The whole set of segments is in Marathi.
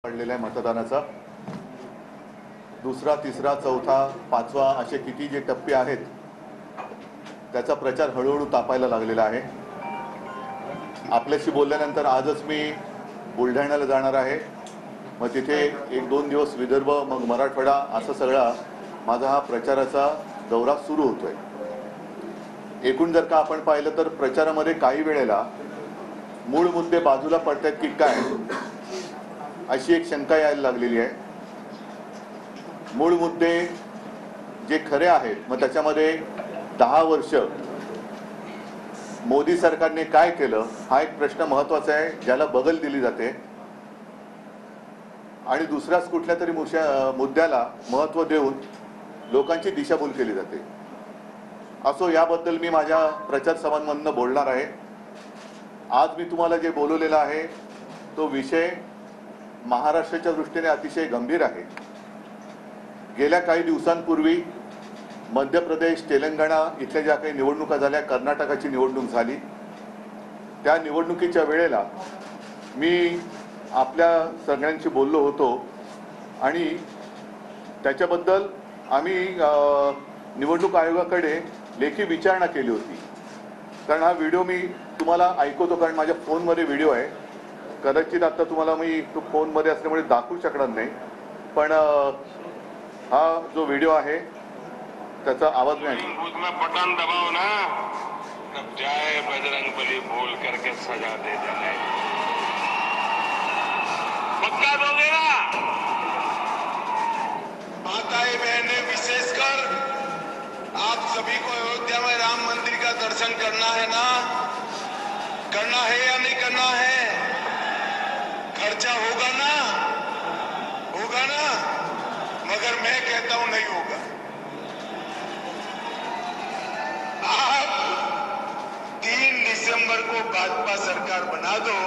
पडलेला आहे मतदानाचा। दुसरा, तिसरा, चौथा, पाचवा असे किती जे टप्पे आहेत त्याचा प्रचार हळूहळू तापायला लागलेला आहे। आपल्याशी बोलल्यानंतर आजच मी बुलढाण्याला जाणार आहे। मग तिथे एक दोन दिवस विदर्भ, मग मराठवाडा असं सगळा माझा हा प्रचाराचा दौरा सुरू होतोय। एकूण जर का आपण पाहिलं तर प्रचारामध्ये काही वेळेला मूळ मुद्दे बाजूला पडतात की काय अशी एक शंका यायला लागलेली आहे। मूळ मुद्दे जे खरे आहेत, मग त्याच्यामध्ये 10 वर्ष मोदी सरकारने काय केलं हा एक प्रश्न महत्त्वाचा आहे, ज्याला बगल दिली जाते आणि दुसऱ्याच कुठल्या तरी मुद्द्याला महत्त्व देऊन लोकांची दिशाभूल केली जाते। असो, याबद्दल मी माझ्या प्रचार सभांमधून बोलणार आहे। आज मी तुम्हाला जे बोलवलेलं आहे तो विषय महाराष्ट्राच्या दृष्टीने अतिशय गंभीर आहे। गेल्या काही दिवसांपूर्वी मध्य प्रदेश, तेलंगणा इथल्या ज्या काही निवडणुका झाल्या, कर्नाटकाची निवडणूक झाली, त्या निवडणुकीच्या वेळेला मी आपल्या सगळ्यांशी बोललो होतो आणि त्याच्याबद्दल आम्ही निवडणूक आयोगाकडे लेखी विचारणा केली होती। कारण हा व्हिडिओ मी तुम्हाला ऐकवतो, कारण माझ्या फोनमध्ये व्हिडिओ आहे। कदाचित आता तुम्हाला मी तो फोनमध्ये असल्यामुळे दाखवू शकणार नाही, पण हा जो व्हिडिओ आहे त्याचा आवाज मी बटन दबाओ ना, तब जय बजरंगबली बोल करके सजा दे देंगे। पक्का दोगे ना? माताएं बहनें, विशेषकर आप सभी को अयोध्या में राम मंदिर का दर्शन करना है ना? करना है या नहीं करना है? खर्चा होगा ना? होगा ना? मगर मैं कहता हूं नहीं होगा। आप 3 दिसंबर को भाजपा सरकार बना दो।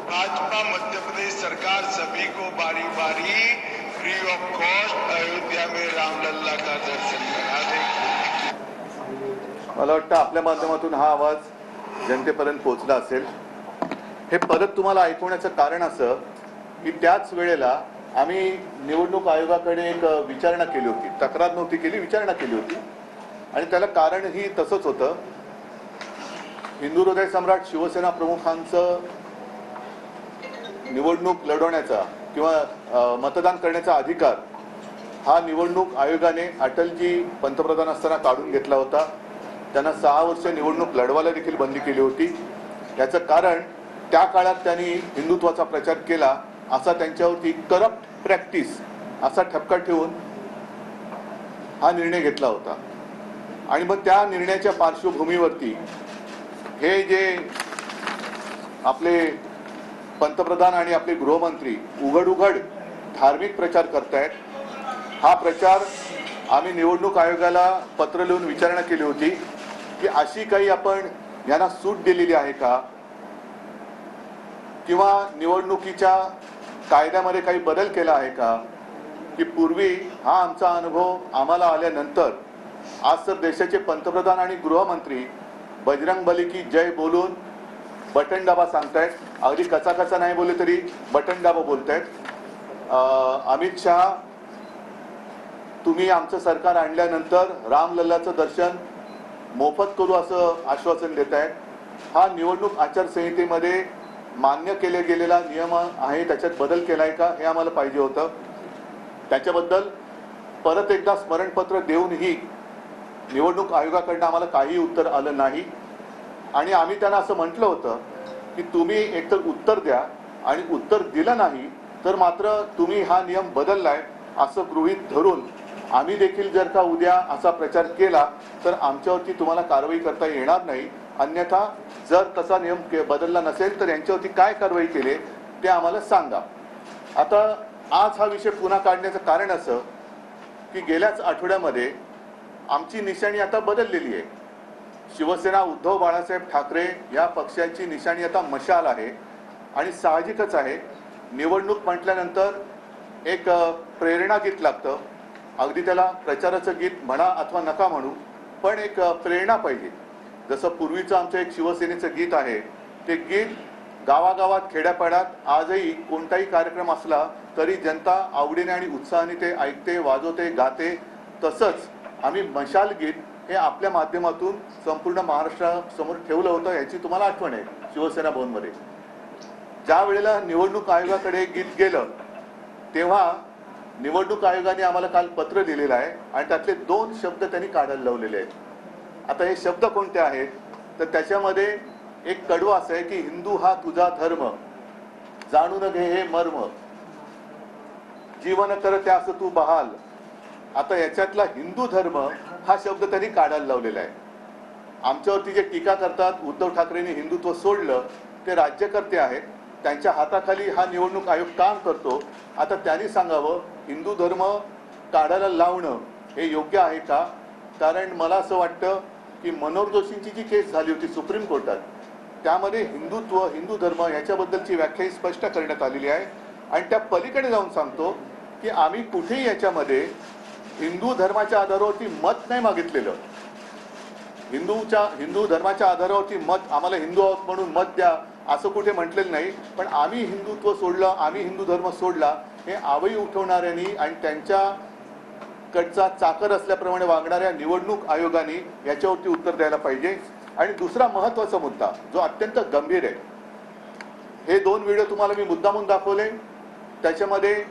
भाजपा मध्य प्रदेश सरकार सभी को बारी बारी फ्री ऑफ कॉस्ट अयोध्या में रामलल्ला का दर्शन करा देगी। मला वाटतं आपल्या माध्यमातून हा आवाज जनतेपर्यंत पोहोचला असेल। हे परत तुम्हाला ऐकवण्याचं कारण असं की त्याच वेळेला आम्ही निवडणूक आयोगाकडे एक विचारणा केली होती, तक्रार नव्हती केली, विचारणा केली होती आणि त्याला कारणही तसंच होतं। हिंदू हृदय सम्राट शिवसेना प्रमुखांचं निवडणूक लढवण्याचा किंवा मतदान करण्याचा अधिकार हा निवडणूक आयोगाने अटलजी पंतप्रधान असताना काढून घेतला होता। त्यांना 6 वर्ष निवडणूक लढवायला देखील बंदी केली होती। याचं कारण त्या काळात त्यांनी हिंदुत्वाचा प्रचार केला असा त्यांच्यावरती करप्ट प्रॅक्टिस असा ठपका ठेवून हा निर्णय घेतला होता। आणि मग त्या निर्णयाच्या पार्श्वभूमीवरती हे जे आपले पंतप्रधान आणि आपले गृहमंत्री उघड धार्मिक प्रचार करतायत, हा प्रचार आम्ही निवडणूक आयोगाला पत्र लिहून विचारणा केली होती की अशी काही आपण यांना सूट दिलेली आहे का, किंवा निवडणुकीच्या कायद्यामध्ये काही बदल केला आहे का, की पूर्वी हा आमचा अनुभव आम्हाला आल्यानंतर आज तर देशाचे पंतप्रधान आणि गृहमंत्री बजरंगबली की जय बोलून बटन दाबा सांगतायत। अगदी कचा नाही बोलले तरी बटन दाबा बोलतायत। अमित शहा, तुम्ही आमचं सरकार आणल्यानंतर रामलल्लाचं दर्शन मोफत करू असं आश्वासन देत आहेत। हा निवडणूक आचारसंहितेमध्ये मान्य केले गेलेला नियम आहे, त्याच्यात बदल केलाय का हे आम्हाला पाहिजे होतं। त्याच्याबद्दल परत एकदा स्मरणपत्र देऊनही निवडणूक आयोगाकडनं आम्हाला काही उत्तर आलं नाही आणि आम्ही त्यांना असं म्हटलं होतं की तुम्ही एकतर उत्तर द्या, आणि उत्तर दिलं नाही तर मात्र तुम्ही हा नियम बदललाय असं गृहीत धरून आम्ही देखील जर का उद्या असा प्रचार केला तर आमच्यावरती तुम्हाला कारवाई करता येणार नाही। अन्यथा जर तसा नियम बदलला नसेल तर यांच्यावरती काय कारवाई केली ते आम्हाला सांगा। आता आज हा विषय पुन्हा काढण्याचं कारण असं की गेल्याच आठवड्यामध्ये आमची निशाणी आता बदललेली आहे। शिवसेना उद्धव बाळासाहेब ठाकरे या पक्षाची निशाणी आता मशाल आहे आणि साहजिकच आहे, निवडणूक म्हटल्यानंतर एक प्रेरणा गीत लागतं। अगदी त्याला प्रचाराचं गीत म्हणा अथवा नका म्हणू, पण एक प्रेरणा पाहिजे। जसं पूर्वीचं आमचं एक शिवसेनेचं गीत आहे, ते गीत गावागावात खेड्यापाड्यात आजही कोणताही कार्यक्रम असला तरी जनता आवडीने आणि उत्साहाने ते ऐकते, वाजवते, गाते. तसंच आम्ही मशाल गीत हे आपल्या माध्यमातून संपूर्ण महाराष्ट्रासमोर ठेवलं होतं. याची तुम्हाला आठवण आहे शिवसेना भवनमध्ये. ज्या वेळेला निवडणूक आयोगाकडे गीत गेलं तेव्हा निवडणूक आयोगाने आम्हाला काल पत्र दिलेलं आहे आणि त्यातले 2 शब्द त्यांनी काढायला लावलेले आहेत. आता हे शब्द कोणते आहेत तर त्याच्यामध्ये एक कडवं असं आहे की हिंदू हा तुझा धर्म, जाणून घे हे मर्म, जीवन कर त्यास तू बहाल. आता याच्यातला हिंदू धर्म हा शब्द त्यांनी काढायला लावलेला आहे. आमच्यावरती जे टीका करतात उद्धव ठाकरेंनी हिंदुत्व सोडलं, ते राज्यकर्ते आहेत, त्यांच्या हाताखाली हा निवडणूक आयोग काम करतो. आता त्यांनी सांगावं हिंदू धर्म काढायला लावणं हे योग्य आहे का? कारण मला असं वाटतं की मनोहर जोशींची जी केस झाली होती सुप्रीम कोर्टात त्यामध्ये हिंदुत्व, हिंदू धर्म याच्याबद्दलची व्याख्या स्पष्ट करण्यात आलेली आहे. आणि त्या पलीकडे जाऊन सांगतो की आम्ही कुठेही याच्यामध्ये हिंदू धर्माच्या आधारावरती मत नाही मागितलेलं. हिंदू धर्माच्या आधारावरती मत, आम्हाला हिंदू आहोत म्हणून मत द्या असं कुठे म्हटलेलं नाही. पण आम्ही हिंदुत्व सोडलं, आम्ही हिंदू धर्म सोडला हे आवई उठवणाऱ्यांनी आणि त्यांच्याकडचा चाकर असल्याप्रमाणे वागणाऱ्या निवडणूक आयोगाने याच्यावरती उत्तर द्यायला पाहिजे. आणि दुसरा महत्त्वाचा मुद्दा जो अत्यंत गंभीर आहे, हे 2 व्हिडिओ तुम्हाला मी मुद्दामून दाखवले. त्याच्यामध्ये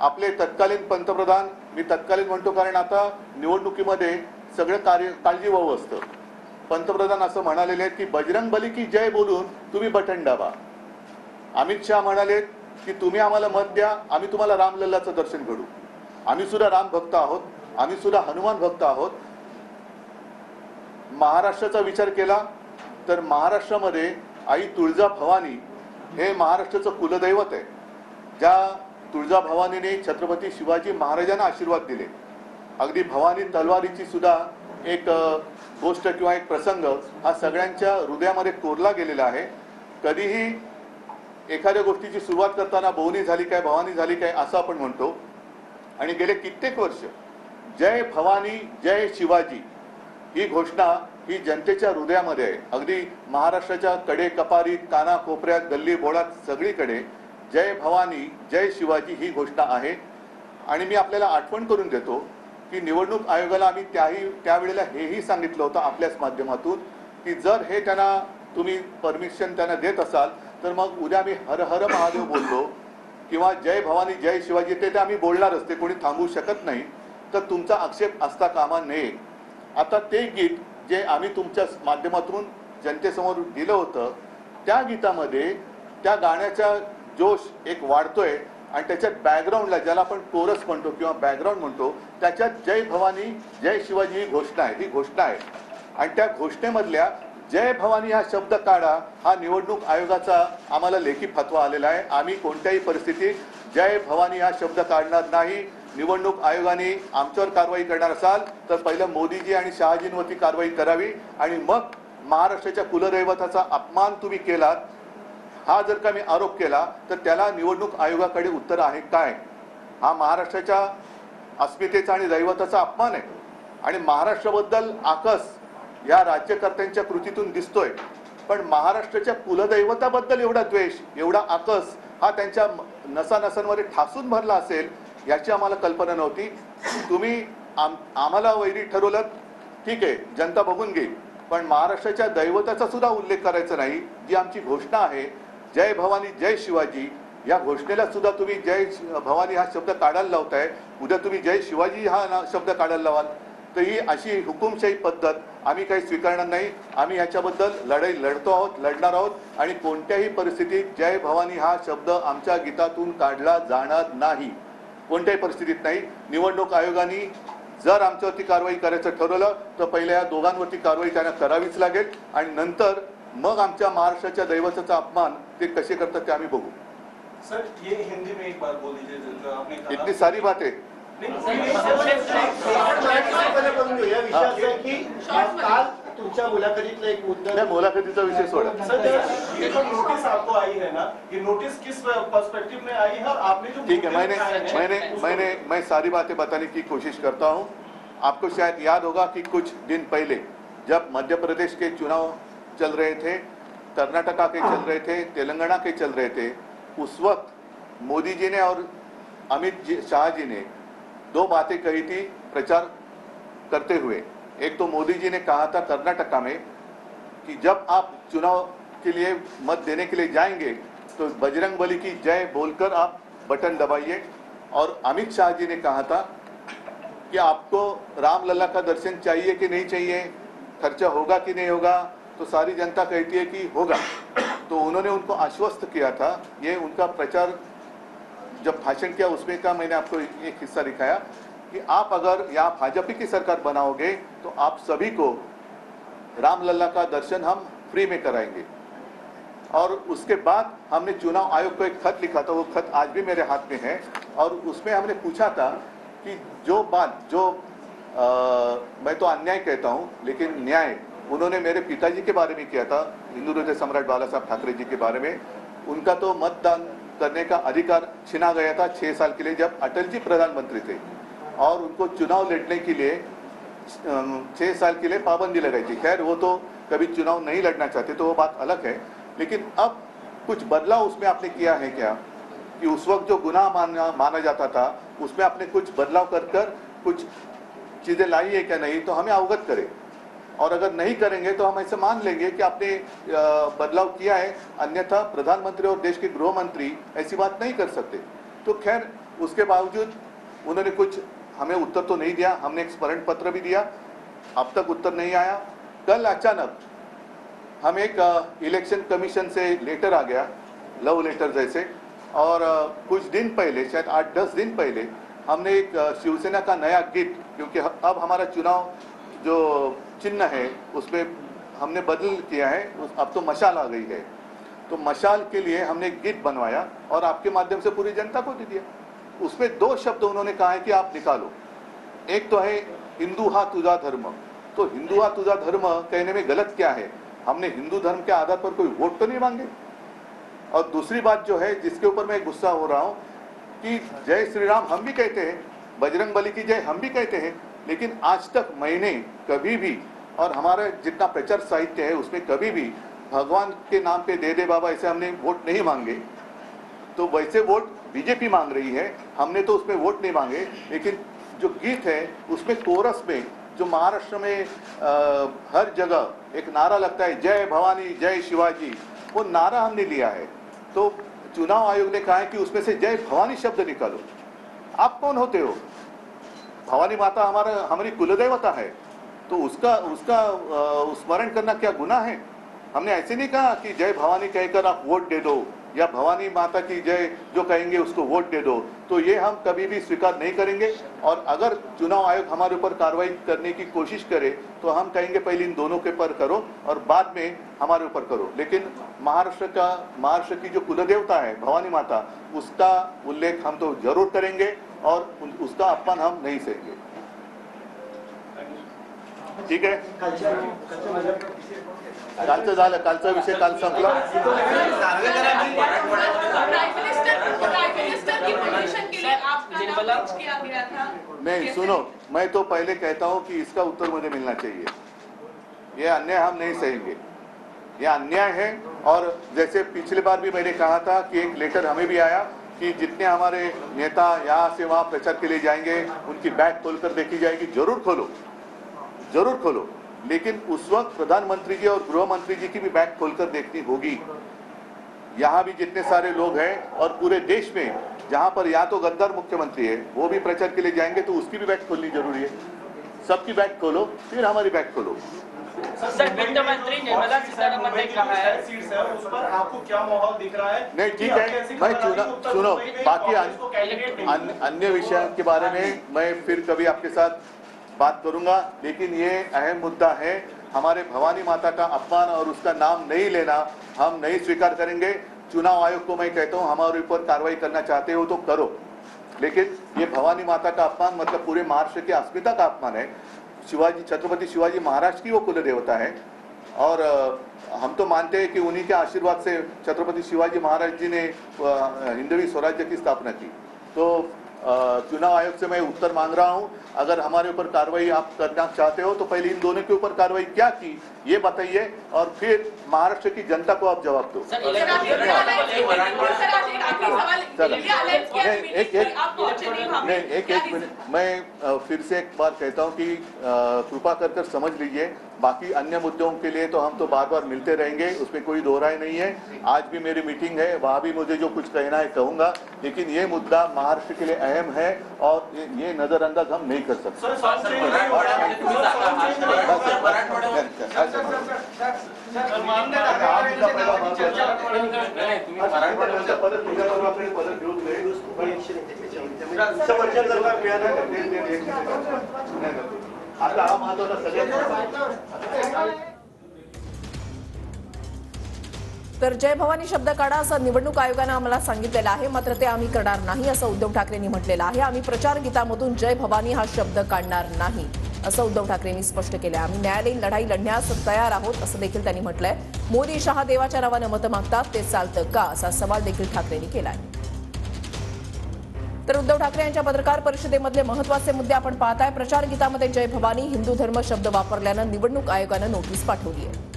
आपले तत्कालीन पंतप्रधान, मी तत्कालीन म्हणतो कारण आता निवडणुकीमध्ये सगळं काळजीवाहू असतं, पंतप्रधान असं म्हणालेले आहेत की बजरंग बली की जय बोलून तुम्ही बटन दाबा. अमित शहा म्हणाले की तुम्ही आम्हाला मत द्या, आम्ही तुम्हाला रामलल्लाचं दर्शन घडू. आम्ही सुद्धा राम भक्त आहोत, आम्ही सुद्धा हनुमान भक्त आहोत. महाराष्ट्राचा विचार केला तर महाराष्ट्रामध्ये आई तुळजाभवानी हे महाराष्ट्राचं कुलदैवत आहे. ज्या तुळजाभवानीने छत्रपती शिवाजी महाराजांना आशीर्वाद दिले. अगदी भवानी तलवारीची सुद्धा एक गोष्ट किंवा एक प्रसंग हा सगळ्यांच्या हृदयामध्ये कोरला गेलेला आहे. कधीही एखाद्या गोष्टीची सुरुवात करताना भवानी झाली काय, भवानी झाली काय असं आपण म्हणतो. आणि गेले कित्येक वर्ष जय भवानी जय शिवाजी ही घोषणा ही जनतेच्या हृदयामध्ये आहे. अगदी महाराष्ट्राच्या कडे कपारीत, काना कोपऱ्यात, गल्ली बोळात सगळीकडे जय भवानी जय शिवाजी ही घोषणा आहे. आणि मी आपल्याला आठवण करून देतो की निवडणूक आयोगाला आम्ही त्यावेळेला हेही सांगितलं होतं आपल्याच माध्यमातून की जर हे त्यांना तुम्ही परमिशन त्यांना देत असाल तर मग उद्या आम्ही हर हर महादेव बोललो किंवा जय भवानी जय शिवाजी ते आम्ही बोलणारच, ते कोणी थांबवू शकत नाही. तर तुमचा आक्षेप असता कामा नये. आता ते गीत जे आम्ही तुमच्या माध्यमातून जनतेसमोर दिलं होतं त्या गीतामध्ये त्या गाण्याचा जोश एक वाढतोय आणि त्याच्यात बॅकग्राऊंडला ज्याला आपण कोरस म्हणतो किंवा बॅकग्राऊंड म्हणतो त्याच्यात जय भवानी जय शिवाजी ही घोषणा आहे. आणि त्या घोषणेमधल्या जय भवानी हा शब्द काढा हा निवडणूक आयोगाचा आम्हाला लेखी फतवा आलेला आहे. आम्ही कोणत्याही परिस्थितीत जय भवानी हा शब्द काढणार नाही. निवडणूक आयोगाने आमच्यावर कारवाई करणार असाल तर पहिलं मोदीजी आणि शहाजींवरती कारवाई करावी आणि मग महाराष्ट्राच्या कुलदैवताचा अपमान तुम्ही केलात हा जर का मी आरोप केला तर त्याला निवडणूक आयोगाकडे उत्तर आहे काय? हा महाराष्ट्राच्या अस्मितेचा आणि दैवताचा अपमान आहे. आणि महाराष्ट्राबद्दल आकस या राज्यकर्त्यांच्या कृतीतून दिसतोय. पण महाराष्ट्राच्या कुलदैवताबद्दल एवढा द्वेष, एवढा आकस हा त्यांच्या नसानसांमध्ये ठासून भरला असेल याची आम्हाला कल्पना नव्हती. तुम्ही आम्हाला वैरी ठरवलं ठीक आहे, जनता बघून घेईल, पण महाराष्ट्राच्या दैवताचा सुद्धा उल्लेख करायचा नाही. जी आमची घोषणा आहे जय भवानी जय शिवाजी, या घोषणेला सुद्धा तुम्ही जय भवानी हा शब्द काढायला लावताय. उद्या तुम्ही जय शिवाजी हा शब्द काढायला लावाल तर ही अशी हुकुमशाही पद्धत आम्ही काही स्वीकारणार नाही. आम्ही याच्याबद्दल लढाई लढतो आहोत, लढणार आहोत आणि कोणत्याही परिस्थितीत जय भवानी हा शब्द आमच्या गीतातून काढला जाणार नाही, कोणत्याही परिस्थितीत नाही. निवडणूक आयोगाने जर आमच्यावरती कारवाई करायचं ठरवलं तर पहिल्या या दोघांवरती कारवाई त्यांना करावीच लागेल आणि नंतर मग आमच्या महाराष्ट्राच्या दैवताचा अपमान ते कसे करतात ते आम्ही बघू. सर ये हिंदी में एक बार बोल दीजिए जो आपने कहा इतनी सारी बातें तुमच्या मुलाखतीतला एक मुद्दा, मुलाखतीचा विषय सोडा. ये जो नोटिस आपको आई है ना, ये नोटिस किस पर्सपेक्टिव में आई है और आपने जो ठीक है, मैं सारी बातें बताने की कोशिश करता हूँ. आपको शायद याद होगा कि कुछ दिन पहले जब मध्य प्रदेश के चुनाव चल रहे थे कर्नाटका के चल रहे थे, तेलंगाना के चल रहे थे, उस वक्त मोदी जी ने और शाह जी ने दो बातें कही थी प्रचार करते हुए। एक तो मोदी जी ने कहा था कर्नाटका में कि जब आप चुनाव के लिए मत देने के लिए जाएंगे तो बजरंगबली की जय बोलकर आप बटन दबाइए, और अमित शाह जी ने कहा था कि आपको रामलला का दर्शन चाहिए कि नहीं चाहिए, खर्चा होगा कि नहीं होगा, तो सारी जनता कहती है कि होगा। तो उन्होंने उनको आश्वस्त किया था। ये उनका प्रचार जब भाषण किया उसमें का मैंने आपको एक हिस्सा दिखाया कि आप अगर यहाँ भाजपा की सरकार बनाओगे तो आप सभी को रामलला का दर्शन हम फ्री में कराएंगे। और उसके बाद हमने चुनाव आयोग को एक खत लिखा था, वो खत आज भी मेरे हाथ में है, और उसमें हमने पूछा था कि जो बात जो मैं तो अन्याय कहता हूँ लेकिन न्याय उन्होंने मेरे पिताजी के बारे में किया था, हिंदू हृदय सम्राट बाला साहब ठाकरे जी के बारे में। उनका तो मतदान करने का अधिकार छीना गया था 6 साल के लिए जब अटल जी प्रधानमंत्री थे, और उनको चुनाव लड़ने के लिए 6 साल के लिए पाबंदी लगाई थी। खैर वो तो कभी चुनाव नहीं लड़ना चाहते तो वो बात अलग है, लेकिन अब कुछ बदलाव उसमें आपने किया है क्या कि उस वक्त जो गुनाह माना जाता था उसमें आपने कुछ बदलाव कर कुछ चीज़ें लाई है क्या नहीं, तो हमें अवगत करें। और अगर नहीं करेंगे तो हम ऐसे मान लेंगे कि आपने बदलाव किया है, अन्यथा प्रधानमंत्री और देश के गृह मंत्री ऐसी बात नहीं कर सकते। तो खैर उसके बावजूद उन्होंने कुछ हमें उत्तर तो नहीं दिया। हमने एक स्मरण पत्र भी दिया, अब तक उत्तर नहीं आया। कल अचानक हम एक इलेक्शन कमीशन से लेटर आ गया, लव लेटर जैसे, और कुछ दिन पहले शायद 8-10 दिन पहले हमने एक शिवसेना का नया गीत, क्योंकि अब हमारा चुनाव जो चिन्ह है उसमें हमने बदल किया है, अब तो मशाल आ गई है, तो मशाल के लिए हमने एक गीत बनवाया और आपके माध्यम से पूरी जनता को दे दिया। उसमें 2 शब्द उन्होंने कहा है कि आप निकालो। एक तो है हिंदू हा तुझा धर्म, तो हिंदू हा तुझा धर्म कहने में गलत क्या है? हमने हिंदू धर्म के आधार पर कोई वोट तो नहीं मांगे। और दूसरी बात जो है जिसके ऊपर मैं गुस्सा हो रहा हूं कि जय श्री राम हम भी कहते हैं, बजरंग बली की जय हम भी कहते हैं, लेकिन आज तक मैंने कभी भी, और हमारा जितना प्रचार साहित्य है उसमें कभी भी भगवान के नाम पे दे दे बाबा ऐसे हमने वोट नहीं मांगे। तो वैसे वोट बीजेपी मांग रही है, हमने तो उसमें वोट नहीं मांगे। लेकिन जो गीत है उसमें कोरस में जो महाराष्ट्र में हर जगह एक नारा लगता है जय भवानी जय शिवाजी, वो नारा हमने लिया है। तो चुनाव आयोग ने कहा है कि उसमें से जय भवानी शब्द निकालो। आप कौन होते हो? भवानी माता हमारी कुलदेवता है, तो उसका स्मरण करना क्या गुनाह है? हमने ऐसे नहीं कहा कि जय भवानी कहकर आप वोट दे दो या भवानी माता की जय जो कहेंगे उसको वोट दे दो, तो ये हम कभी भी स्वीकार नहीं करेंगे। और अगर चुनाव आयोग हमारे ऊपर कार्रवाई करने की कोशिश करे तो हम कहेंगे पहले इन दोनों के पर करो और बाद में हमारे ऊपर करो। लेकिन महाराष्ट्र की जो कुलदेवता है भवानी माता, उसका उल्लेख हम तो जरूर करेंगे और उसका अपमान हम नहीं सहेंगे। ठीक है, कालचं झालं, कालचा विषय काल संपला। नहीं सुनो, मैं तो पहले कहता हूं कि इसका उत्तर मुझे मिलना चाहिए। ये अन्याय हम नहीं सहेंगे, ये अन्याय है। और जैसे पिछली बार भी मैंने कहा था कि एक लेटर हमें भी आया कि जितने हमारे नेता यहाँ से वहाँ प्रचार के लिए जाएंगे उनकी बैग खोलकर देखी जाएगी। जरूर खोलो, जरूर खोलो, लेकिन उस वक्त प्रधानमंत्री जी और गृह मंत्री जी की भी बैग खोलकर देखनी होगी। यहाँ भी जितने सारे लोग हैं और पूरे देश में जहाँ पर या तो गद्दार मुख्यमंत्री है वो भी प्रचार के लिए जाएंगे तो उसकी भी बैग खोलनी जरूरी है। सबकी बैग खोलो, फिर हमारी बैग खोलो। सर, वित्त मंत्री निर्मला सीतारमण ने कहा है सीट्स है, उस पर आपको क्या माहौल दिख रहा है? नहीं ठीक है, मैं सुनो, बाकी अन्य विषयों के बारे में मैं फिर कभी आपके साथ बात करूंगा, लेकिन ये अहम मुद्दा है। हमारे भवानी माता का अपमान और उसका नाम नहीं लेना हम नहीं स्वीकार करेंगे। चुनाव आयोग को मैं कहता हूं हमारे ऊपर कार्रवाई करना चाहते हो तो करो, लेकिन ये भवानी माता का अपमान मतलब पूरे महाराष्ट्र की अस्मिता का अपमान है। छत्रपति शिवाजी महाराज की वो कुल देवता है और हम तो मानते हैं कि उन्हीं के आशीर्वाद से छत्रपति शिवाजी महाराज जी ने हिंदवी स्वराज्य की स्थापना की। तो चुनाव आयोग से मैं उत्तर मांग रहा हूं। अगर हमारे ऊपर कार्रवाई आप करना चाहते हो तो पहले इन दोनों के ऊपर कार्रवाई क्या की ये बताइए, और फिर महाराष्ट्र की जनता को आप जवाब दो। सर, नहीं, एक मिनट, मैं फिर से एक बार कहता हूं कि कृपा कर समझ लीजिए, बाकी अन्य मुद्दों के लिए तो हम तो बार बार मिलते रहेंगे, उसमें कोई दो राय नहीं है। आज भी मेरी मीटिंग है, वहाँ भी मुझे जो कुछ कहना है कहूँगा, लेकिन ये मुद्दा महाराष्ट्र के लिए अहम है और ये नजरअंदाज हम नहीं कर सकते। सर, सॉन्ग चेंज नहीं हो रहा है। आता हा महत्वाचा सगळ्यात तर जय भवानी शब्द काढा असं निवडणूक आयोगानं आम्हाला सांगितलेलं आहे, मात्र ते आम्ही करणार नाही असं उद्धव ठाकरेंनी म्हटलेलं आहे। आम्ही प्रचार गीतामधून जय भवानी हा शब्द काढणार नाही असं उद्धव ठाकरेंनी स्पष्ट केलं आहे। आम्ही न्यायालयीन लढाई लढण्यास तयार आहोत असं देखील त्यांनी म्हटलंय। मोदी शहा देवाच्या नावानं मतं मागतात, ते चालतं का असा सवाल देखील ठाकरेंनी केला आहे। तर उद्धव ठाकरे यांच्या पत्रकार परिषदेमधले महत्त्वाचे मुद्दे आपण पाहताय। प्रचार गीतामध्ये जय भवानी हिंदू धर्म शब्द वापरल्यानं निवडणूक आयोगानं नोटीस पाठवली आहे।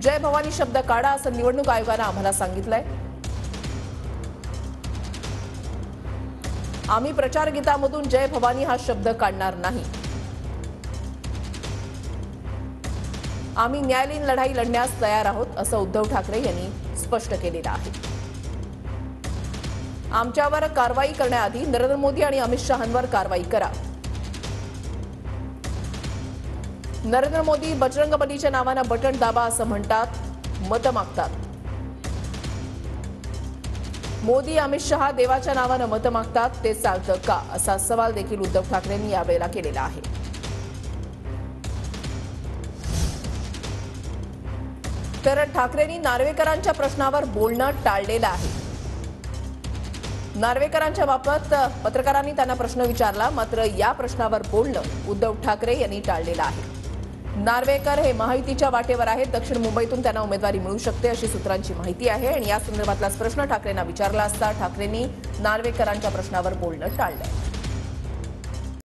जय भवानी शब्द काढा असं निवडणूक आयोगानं आम्हाला सांगितलंय। आम्ही प्रचार गीतामधून जय भवानी हा शब्द काढणार नाही। आम्ही न्यायालयीन लढाई लढण्यास तयार आहोत असं उद्धव ठाकरे यांनी स्पष्ट केलेलं आहे। आमच्यावर कारवाई करण्याआधी नरेंद्र मोदी आणि अमित शहांवर कारवाई करा। नरेंद्र मोदी बजरंग बलीच्या नावानं बटन दाबा असं म्हणतात, मतं मागतात। मोदी अमित शहा देवाच्या नावानं मतं मागतात, ते चालतं का असा सवाल देखील उद्धव ठाकरेंनी यावेळेला केलेला आहे। तर ठाकरेंनी नार्वेकरांच्या प्रश्नावर बोलणं टाळलेलं आहे। नार्वेकरांच्या बाबत पत्रकारांनी त्यांना प्रश्न विचारला, मात्र या प्रश्नावर बोलणं उद्धव ठाकरे यांनी टाळलेलं आहे। नार्वेकर हे महायुतीच्या वाटेवर आहेत, दक्षिण मुंबईतून त्यांना उमेदवारी मिळू शकते अशी सूत्रांची माहिती आहे आणि या संदर्भातला प्रश्न ठाकरेंना विचारला असता ठाकरेंनी नार्वेकरांच्या प्रश्नावर बोलणं टाळलंय।